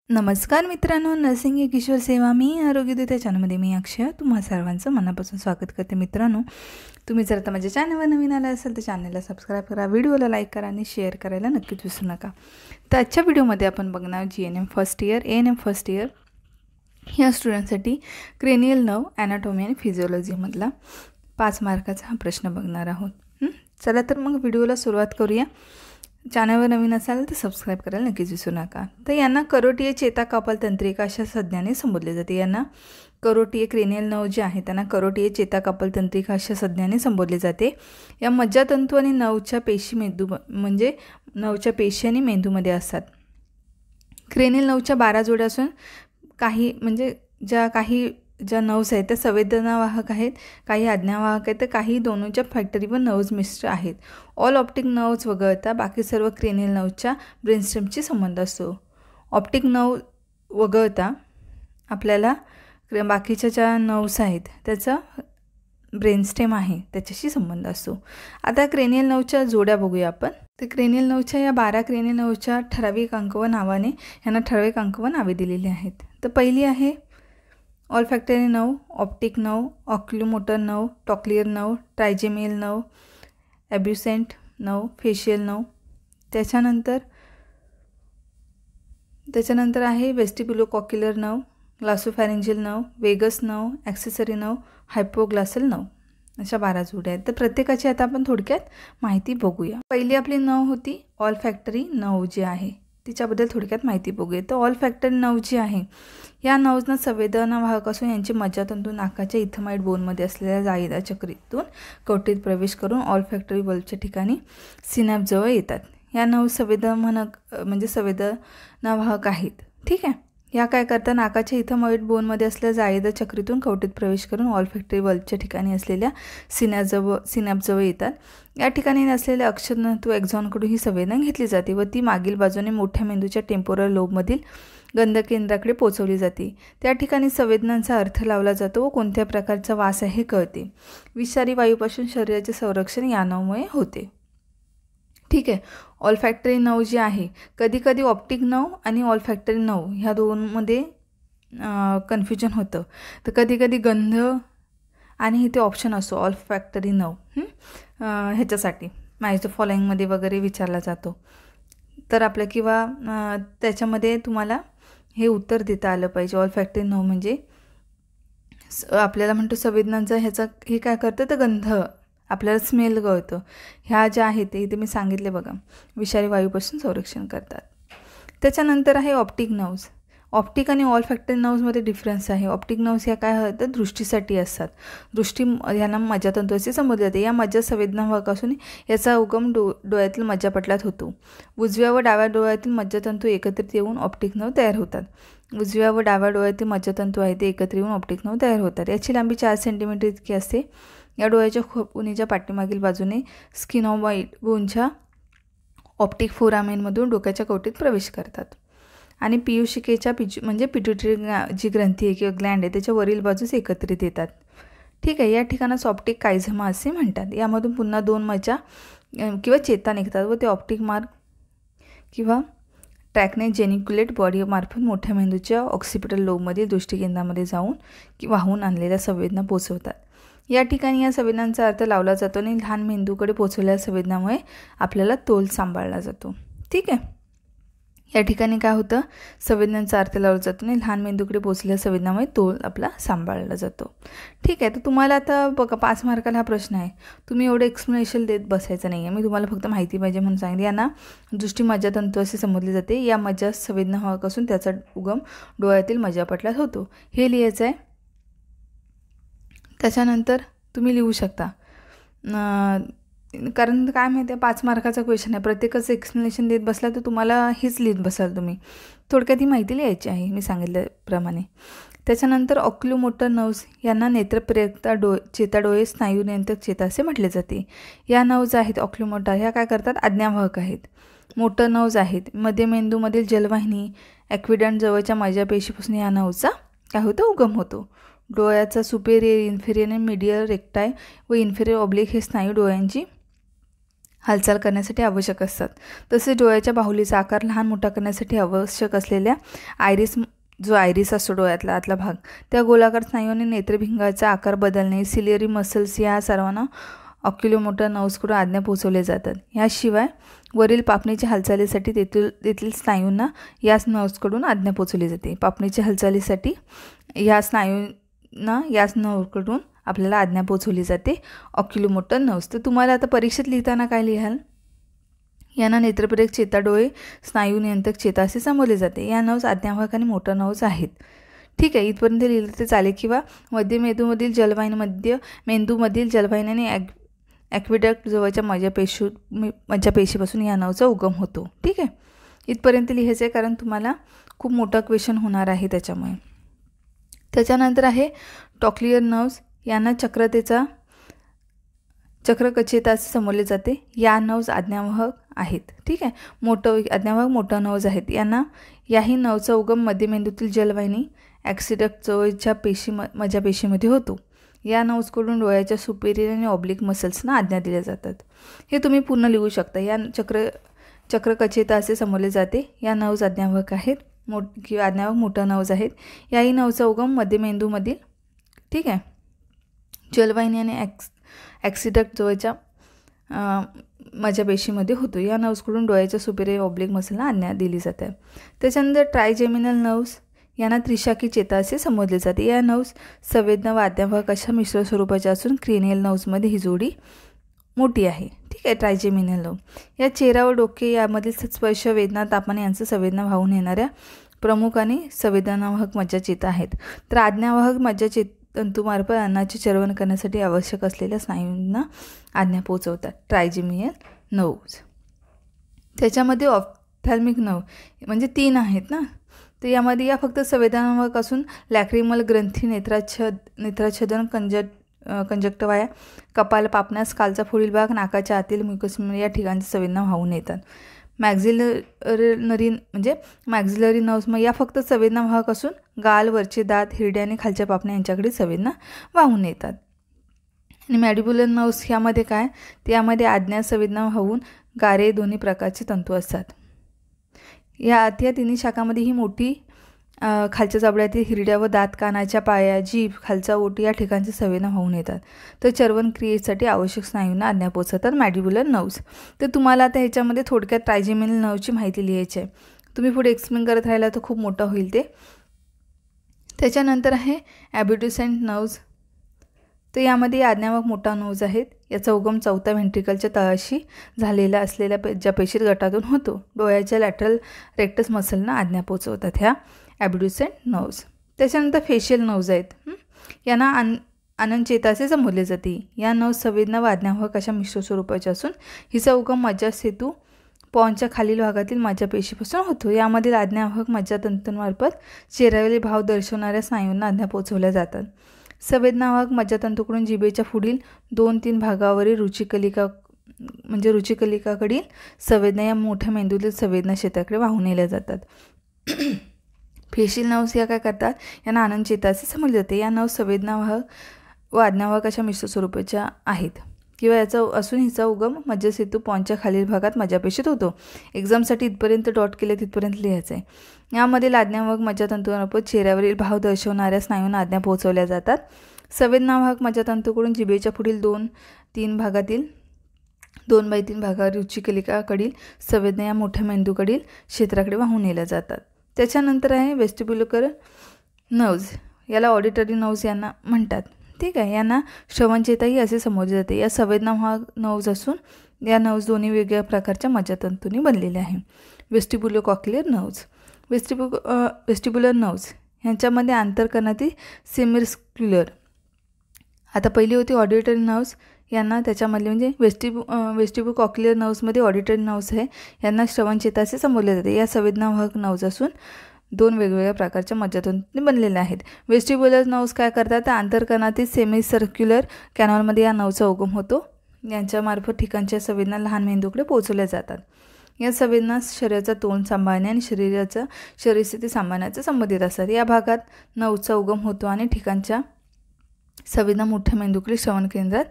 नमस्कार मित्रांनो, नर्सिंग एक किशोर सेवा मी आरोग्यदूत या चॅनलमध्ये मी अक्षय तुम्हा सर्वांचं मनापासून स्वागत करते. मित्रांनो, तुम्ही जर आता माझ्या चॅनलवर नवीन आला असाल तर चॅनलला सबस्क्राईब करा, व्हिडिओला लाईक करा आणि शेअर करायला नक्कीच विसरू नका. तर आजच्या व्हिडिओमध्ये आपण बघणार GNM first year, ANM first year या स्टुडंटसाठी क्रेनियल नर्व ॲनाटॉमी आणि फिजिओलॉजीमधला 5 मार्काचा हा प्रश्न बघणार आहोत. चला तर मग व्हिडिओला सुरुवात करूया. चॅनलवर नवीन असाल तर सबस्क्राईब करायला नक्कीच विसरू नका. तर यांना करोटीय चेताकपाल तंत्रिका अशा संज्ञाने संबोधले जाते. यांना करोटीय क्रेनियल नर्व जे आहे त्यांना करोटीय चेताकपाल तंत्रिका अशा संज्ञाने संबोधले जाते. या मज्जातंतू आणि नर्वच्या पेशी मेंदू म्हणजे नर्वच्या पेशी आणि मेंदूमध्ये असतात. क्रेनियल नर्वच्या 12 जोड्या असून काही ज्या नर्व्स आहेत त्या संवेदनावाहक आहेत, काही आज्ञावाहक आहेत, तर काही दोनोंच्या फॅक्टरी व नर्व्स मिश्र आहेत. ऑल ऑप्टिक नर्व्स वगळता बाकी सर्व क्रेनियल नर्वच्या ब्रेनस्टेमशी संबंध असतो. ऑप्टिक नर्व वगळता आपल्याला बाकीच्या ज्या नर्व्स आहेत त्याचा ब्रेनस्टेम आहे त्याच्याशी संबंध असतो. आता क्रेनियल नर्वच्या जोड्या बघूया आपण. तर क्रेनियल नर्वच्या या 12 क्रेनियल नर्वच्या ठराविक अंक व नावाने यांना ठराविक अंक व नावे दिलेली आहेत. तर पहिली आहे olfactory nerve, optic nerve, oculomotor nerve, trochlear nerve, trigeminal nerve, abducent nerve, facial nerve. त्याच्यानंतर आहे vestibulocochlear nerve, glossopharyngeal nerve, vagus nerve, accessory nerve, hypoglossal nerve. अशा 12 जोड्या आहेत. तर प्रत्येकाची आता आपण थोडक्यात माहिती बघूया. पहिली आपली नर्व होती ऑलफॅक्टरी नर्व जी आहे तिच्याबद्दल थोडक्यात माहिती बघूया. तर ऑलफॅक्टरी नर्व जी आहे या नर्व्सना संवेदनावाहक असून यांची मज्जातंतू नाकाच्या इथमाइड बोनमध्ये असलेल्या जाळीदार चक्रीतून कवटीत प्रवेश करून ऑलफॅक्टरी बल्बच्या ठिकाणी सिनॅप्सजवळ येतात. या नर्व संवेदनावाहक आहेत. ठीक आहे. या काय करतात, नाकाच्या इथमाइड बोनमध्ये असलेल्या जाळीदार चक्रीतून कवटीत प्रवेश करून ऑलफॅक्टरी बल्बच्या ठिकाणी असलेल्या सिनॅप्सजवळ येतात. या ठिकाणी असलेल्या अक्षतंतू एक्झॉनकडून ही संवेदना घेतली जाते व ती मागील बाजूने मोठ्या मेंदूच्या टेम्पोरल लोबमधील गंध केंद्राकडे पोचवली जाते. त्या ठिकाणी संवेदनांचा अर्थ लावला जातो व कोणत्या प्रकारचा वास आहे हे कळते. विषारी वायूपासून शरीराचे संरक्षण या नर्वमुळे होते. ठीक आहे. ऑलफॅक्टरी नर्व जी आहे, कधीकधी ऑप्टिक नर्व आणि ऑलफॅक्टरी नर्व ह्या दोनमध्ये कन्फ्युजन होतं. तर कधीकधी गंध आणि इथे ऑप्शन असतो ऑलफॅक्टरी नर्व ह्याच्यासाठी मॅच द फॉलोइंगमध्ये वगैरे विचारला जातो. तर आपल्या किंवा त्याच्यामध्ये तुम्हाला हे उत्तर देता आलं पाहिजे. ऑलफॅक्टरी नर्व म्हणजे आपल्याला म्हणतो संवेदनांचा ह्याचा हे काय करतं तर गंध आपल्याला स्मेल कळतं. ह्या ज्या आहेत ते इथे मी सांगितले बघा, विषारी वायूपासून संरक्षण करतात. त्याच्यानंतर आहे ऑप्टिक नर्व्स. ऑप्टिक आणि ऑलफॅक्टरी नर्व्समध्ये डिफरन्स आहे. ऑप्टिक नर्व्स ह्या काय होतात, दृष्टीसाठी असतात. दृष्टी ह्यांना मज्जातंतू असे संबोधले जाते. या मज्जा संवेदनावाहक असून याचा उगम डोळ्यातील मज्जापटलात होतो. उजव्या व डाव्या डोळ्यातील मज्जातंतू एकत्रित येऊन ऑप्टिक नर्व तयार होतात. उजव्या व डाव्या डोळ्यातील मज्जातंतू आहे ते एकत्र येऊन ऑप्टिक नर्व तयार होतात. याची लांबी 4 सेंटीमीटर इतकी असते. या डोळ्याच्या खोपणीच्या पाठीमागील बाजूने स्किनॉमॉइड बोनच्या ऑप्टिक फोरामेनमधून डोक्याच्या कवटीत प्रवेश करतात आणि पीयूषिकेच्या पिट्युटरी जी ग्रंथी आहे किंवा ग्लँड आहे त्याच्या वरील बाजूस एकत्रित येतात. ठीक आहे. या ठिकाणास ऑप्टिक कायझमा असे म्हणतात. यामधून पुन्हा 2 मज्जा किंवा चेता निघतात व ते ऑप्टिक मार्ग किंवा ट्रॅकने जेनिक्युलेट बॉडी मार्फत मोठ्या मेंदूच्या ऑक्सिपिटल लोबमधील दृष्टिकेंद्रामध्ये जाऊन वाहून आणलेल्या संवेदना पोचवतात. या ठिकाणी या संवेदनांचा अर्थ लावला जातो आणि लहान मेंदूकडे पोचवलेल्या संवेदनामुळे आपल्याला तोल सांभाळला जातो. ठीक आहे. या ठिकाणी काय होतं, संवेदनांचा अर्थ लावला जातो आणि लहान मेंदूकडे पोचलेल्या संवेदनामुळे तोल आपला सांभाळला जातो. ठीक आहे. तर तुम्हाला आता बघा 5 मार्काला हा प्रश्न आहे. तुम्ही एवढं एक्सप्लेनेशन देत बसायचं नाही आहे. मी तुम्हाला फक्त माहिती पाहिजे म्हणून सांगितली. यांना दृष्टी मज्जातंतू असे संबोधले जाते. या मज्जा संवेदनावाहक असून त्याचा उगम डोळ्यातील मज्जापटलात होतो. हे लिहायचं आहे. त्याच्यानंतर तुम्ही लिहू शकता, कारण काय माहिती आहे 5 मार्काचा क्वेश्चन आहे. प्रत्येकाचं एक्सप्लेनेशन देत बसला तर तुम्हाला हेच लिहित बसाल तुम्ही. थोडक्यात ही माहिती लिहायची आहे मी सांगितल्याप्रमाणे. त्याच्यानंतर ऑक्युलोमोटर नर्व्स यांना नेत्रप्रेरकता चेताडोळे स्नायू नियंत्रक चेता असे म्हटले जाते. या नर्व्स आहेत ऑक्युलोमोटर ह्या काय करतात, आज्ञावाहक आहेत. मोटर नर्व्स आहेत मध्य मेंदूमधील जलवाहिनी ॲक्विडंट जवळच्या मज्जापेशीपासून या नर्व्सचा काय होतं, उगम होतो. डोळ्याचा सुपेरियर, इन्फेरियर आणि मीडियल रेक्टाय व इन्फेरियर ऑब्लिक हे स्नायू डोळ्यांची हालचाल करण्यासाठी आवश्यक असतात. तसेच डोळ्याच्या बाहुलीचा आकार लहान मोठा करण्यासाठी आवश्यक असलेल्या जो आयरिस असतो डोळ्यातला आतला भाग, त्या गोलाकार स्नायूंनी नेत्रभिंगाचा आकार बदलणे, सिलियरी मसल्स या सर्वांना ऑक्युलोमोटर नर्व्सकडून आज्ञा पोहोचवल्या जातात. याशिवाय वरील पापणीच्या हालचालीसाठी तेथील स्नायूंना या नर्व्सकडून आज्ञा पोहोचवली जाते. पापणीच्या हालचालीसाठी या स्नायूंना या नर्व्सकडून आपल्याला आज्ञा पोहोचवली जाते, ऑक्युलोमोटर नर्व्स. तर तुम्हाला आता परीक्षेत लिहिताना काय लिहाल? यांना नेत्रप्रेरक चेता डोळे स्नायू नियंत्रक चेता असे संबोधले जाते. या नर्व्स आज्ञावाहक आणि मोटर नर्व्स आहेत. ठीक आहे, इथपर्यंत लिहिलं तर चालेल. किंवा मध्य मेंदूमधील जलवाहिनी आणि ॲक्विडक्ट जवळच्या मज्जापेशीपासून या नर्व्सचा उगम होतो. ठीक आहे, इथपर्यंत लिहायचं आहे कारण तुम्हाला खूप मोठा क्वेश्चन होणार आहे त्याच्यामुळे. त्याच्यानंतर आहे टॉक्लियर नर्व्स. यांना चक्रकचेता असे संबोधले जाते. या नर्व्स आज्ञावाहक आहेत. ठीक आहे, आज्ञावाहक मोटर नर्व्स आहेत. याही नर्व्सचा उगम मध्यमेंदूतील जलवाहिनी ॲक्सिडक्ट जवळच्या मज्जापेशीमध्ये होतो. या नर्व्सकडून डोळ्याच्या सुपेरियर आणि ऑब्लिक मसल्सना आज्ञा दिल्या जातात. हे तुम्ही पूर्ण लिहू शकता. या चक्रकचेता असे संबोधले जाते. या नर्व्स आज्ञावाहक आहेत किंवा आज्ञावाहक मोटर नर्व्स आहेत. याही नर्व्सचा उगम मध्यमेंदूमधील ठीक आहे जलवाहिनी आणि ॲक्सिडक्ट जवळच्या मज्जापेशीमध्ये होतो. या नर्व्सकडून डोळ्याच्या सुपेरियर ऑब्लिक मसलना आज्ञा दिली जाते. त्याच्यानंतर ट्रायजेमिनल नर्व्स. यांना त्रिशाखी चेता असे संबोधले जाते. या नर्व्स संवेदना व आज्ञावाहक अशा मिश्र स्वरूपाच्या असून क्रेनियल नर्व्समध्ये ही जोडी मोठी आहे. ठीक आहे, ट्रायजेमिनल नर्व. या चेहरा व डोके यामधील स्पर्श, वेदना, तापमान यांचं संवेदना वाहून येणाऱ्या प्रमुख आणि संवेदनावाहक मज्जाचेता आहेत. तर आज्ञावाहक मज्जातंतूमार्फत अन्नाचे चरवण करण्यासाठी आवश्यक असलेल्या स्नायूंना आज्ञा पोहोचवतात, ट्रायजेमिनल नर्व्स. त्याच्यामध्ये ऑफ्थॅल्मिक नर्व म्हणजे 3 आहेत ना. तर यामध्ये या फक्त संवेदनावाहक असून लॅक्रिमल ग्रंथी, नेत्राच्छदन, कंजक्टिव्हा, कपाल, पापण्या, स्कालचा पुढील भाग, नाकाच्या आतील म्युकस या ठिकाणची संवेदना वाहून येतात. मॅक्झिलरी नर्व्स मग या फक्त संवेदनावाहक असून गाल, वरचे दात, हिरडे आणि खालच्या पापण्या यांच्याकडे संवेदना वाहून येतात. आणि मॅडिब्युलर नर्व्स ह्यामध्ये काय, त्यामध्ये आज्ञा संवेदना वाहून गारे दोन्ही प्रकारचे तंतू असतात. या तिन्ही शाखांमध्ये ही मोठी खालच्या जबड्यातील हिरड्या व दात, कानाच्या पाया, जीभ, खालचा ओठ या ठिकाणची संवेदना वाहून येतात. तर चरवण क्रियेसाठी आवश्यक स्नायूंना आज्ञा पोहोचवतात मॅडिब्युलर नर्व्स. तर तुम्हाला आता ह्याच्यामध्ये थोडक्यात ट्रायजेमिनल नर्व्सची माहिती लिहायची आहे. तुम्ही पुढे एक्सप्लेन करत राहिला तर खूप मोठा होईल ते. त्याच्यानंतर आहे ॲब्ड्युसेंट नर्व्स. तर यामध्ये आज्ञावाहक मोठा नर्व्स आहेत. याचा उगम चौथ्या व्हेंट्रिकलच्या तळाशी झालेला असलेल्या मज्जापेशीत गटातून होतो. डोळ्याच्या लॅटरल रेक्टस मसलना आज्ञा पोहोचवतात ह्या ॲब्ड्युसेंट नर्व्स. त्याच्यानंतर फेशियल नर्व्स आहेत. यांना आनंद चेता असे संबोधले जाते. या नर्व्स संवेदना व आज्ञावाहक अशा मिश्र स्वरूपाच्या असून हिचा उगम मज्जासेतू पॉनच्या खालील भागातील मज्जापेशीपासून होतो. यामधील आज्ञावाहक मज्जातंतूंमार्फत चेहऱ्यावरील भाव दर्शवणाऱ्या स्नायूंना आज्ञा पोहोचवल्या जातात. संवेदनावाहक मज्जातंतूकडून जिभेच्या पुढील 2-3 भागावरील रुचिकलिकाकडील संवेदना या मोठ्या मेंदूतील संवेदना क्षेत्राकडे वाहून नेल्या जातात. फेशियल नर्व्स या काय करतात, यांना आनंद चेता असे समजले जाते. या नर्व्स संवेदनावाहक व आज्ञावाहक अशा मिश्र स्वरूपाच्या आहेत किंवा याचा असून हिचा उगम मज्जासेतू पॉनच्या खालील भागात मज्जापेशीत होतो. एक्झामसाठी इथपर्यंत डॉट केले तिथपर्यंत लिहायचं आहे. यामधील आज्ञावाहक मज्जातंतूमार्फत चेहऱ्यावरील भाव दर्शवणाऱ्या स्नायूंना आज्ञा पोहोचवल्या जातात. संवेदनावाहक मज्जातंतूकडून जिभेच्या पुढील 2-3 भागातील 2/3 भागावर रुचिकलिकाकडील संवेदना या मोठ्या मेंदूकडील क्षेत्राकडे वाहून नेल्या जातात. त्याच्यानंतर आहे वेस्टिब्युलर नर्व्स. याला ऑडिटरी नर्व्स यांना म्हणतात. ठीक आहे, यांना श्रवणचेताही असे संबोधले जाते. या संवेदनावाहक नर्व्स असून या नर्व्स दोन्ही वेगळ्या प्रकारच्या मज्जातंतूंनी बनलेल्या आहे. वेस्टिब्युलोकॉक्लियर नर्व्स. वेस्टिब्युलर नर्व्स यांच्यामध्ये आंतरकर्णातील सेमिस्क्युलर. आता पहिली होती ऑडिटरी नर्व्स. यांना त्याच्यामधले म्हणजे वेस्टिब्युलोकॉक्लियर नर्व्समध्ये ऑडिटरी नर्व्स आहे. यांना श्रवणचेता असे संबोधले जाते. या संवेदनावाहक नर्व्स असून 2 वेगवेगळ्या प्रकारच्या मज्जातंतूंनी बनलेल्या आहेत. वेस्टिब्युलर नर्व्स काय करतात, तर आंतरकर्णातील सेमिसर्क्युलर कॅनॉलमध्ये या नर्व्सचा उगम होतो. यांच्यामार्फत ठिकाणच्या संवेदना लहान मेंदूकडे पोहोचवल्या जातात. या संवेदना शरीराचा तोंड सांभाळणे आणि शरीरस्थिती सांभाळण्याचे संबंधित असतात. या भागात नर्व्सचा उगम होतो आणि ठिकाणच्या संवेदना मोठ्या मेंदूकडे श्रवण केंद्रात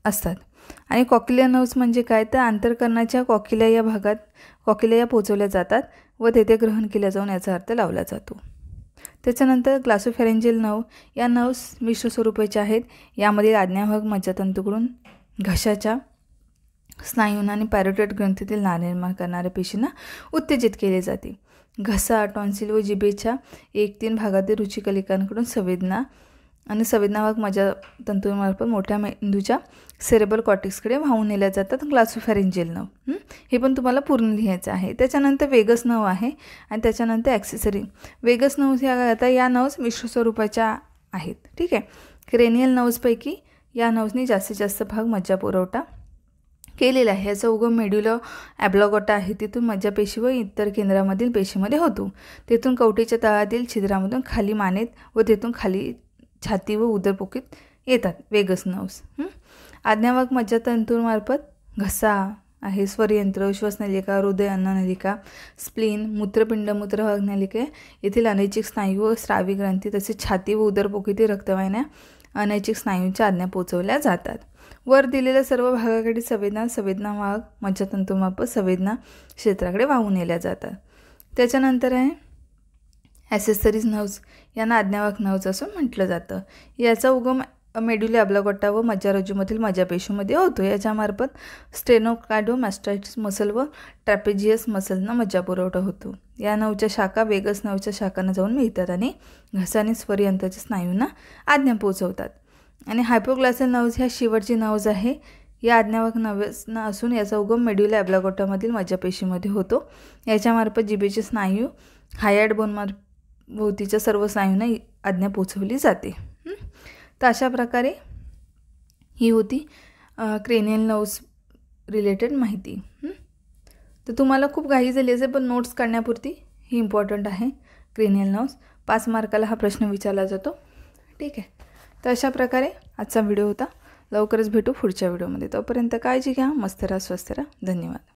असतात. आणि कॉक्लिया नर्व्स म्हणजे काय, तर आंतरकर्णाच्या कॉक्लिया या भागात कॉक्लिया पोचवल्या जातात व तेथे ग्रहण केल्या जाऊन याचा अर्थ लावला जातो. त्याच्यानंतर ग्लॉसोफेरेंजियल नर्व, या नर्व्स मिश्र स्वरूपाच्या आहेत. यामधील आज्ञाभाग मज्जातंतूकडून घशाच्या स्नायूंना आणि पॅरोटिड ग्रंथीतील नाळ निर्माण करणाऱ्या पेशींना उत्तेजित केले जाते. घसा, टॉन्सिल व जिभेच्या 1-3 भागातील रुचिकलिकांकडून संवेदना आणि संवेदनाभाग मज्जातंतूमार्फत मोठ्या मेंदूच्या सेरेब्रल कॉर्टेक्सकडे वाहून नेल्या जातात. ग्लॉसोफेरेंजियल नर्व हे पण तुम्हाला पूर्ण लिहायचं आहे. त्याच्यानंतर वेगस नर्व आहे आणि त्याच्यानंतर ॲक्सेसरी. वेगस नर्व्स या नर्व्स मिश्र स्वरूपाच्या आहेत. ठीक आहे. क्रेनियल नर्व्सपैकी या नर्व्सनी जास्तीत जास्त भाग मज्जापुरवठा केलेला आहे. याचा उगम मेड्युला ऑब्लांगेटा आहे. तिथून मज्जापेशी व इतर केंद्रामधील पेशीमध्ये होतो. तेथून कवटीच्या तळातील छिद्रामधून खाली मानेत व तेथून खाली छाती व उदरपोकीत येतात वेगस नर्व्स. आज्ञाभाग मज्जातंतूमार्फत घसा आहे, स्वरयंत्र, श्वसनलिका, हृदय, अन्ननलिका, स्प्लीन, मूत्रपिंड, मूत्रवाहिन्या येथील अनैच्छिक स्नायू व स्रावी ग्रंथी तसेच छाती व उदरपोकीतील रक्तवाहिन्या अनैच्छिक स्नायूंच्या आज्ञा पोचवल्या जातात. वर दिलेल्या सर्व भागाकडे संवेदना भाग मज्जातंतूमार्फत संवेदना क्षेत्राकडे वाहून नेल्या जातात. त्याच्यानंतर आहे ॲक्सेसरीज नर्व्स, यांना आज्ञाभाग नर्व्स असं म्हटलं जातं. याचा उगम मेड्युला ऑब्लांगेटा व मज्जारज्जूमधील मज्जापेशीमध्ये होतो. याच्यामार्फत स्टेनोकार्डियोमास्टायटिस मसल व ट्रॅपेजियस मसलना मज्जापुरवठा होतो. या नर्वच्या शाखा वेगस नर्वच्या शाखांना जाऊन मिळतात आणि घसा आणि स्वरयंत्राच्या स्नायूंना आज्ञा पोचवतात. आणि हायपोग्लासियल नर्व्स ह्या शेवटची नर्व्स आहे. या आज्ञाभाग नर्व्सना असून याचा उगम मेड्युला ऑब्लांगेटामधील मज्जापेशीमध्ये होतो. याच्यामार्फत जिभेचे स्नायू हायॅड भोवतीच्या सर्व स्नायूंना आज्ञा पोचवली जाते. तर अशा प्रकारे ही होती क्रेनियल नर्व्स रिलेटेड माहिती. तर तुम्हाला खूप घाई झाली असेल, पण नोट्स काढण्यापुरती ही इम्पॉर्टंट आहे. क्रेनियल नर्व्स 5 मार्काला हा प्रश्न विचारला जातो. ठीक आहे. तर अशा प्रकारे आजचा व्हिडिओ होता. लवकरच भेटू पुढच्या व्हिडिओमध्ये. तोपर्यंत काळजी घ्या, मस्त राहा, स्वस्थ राहा. धन्यवाद.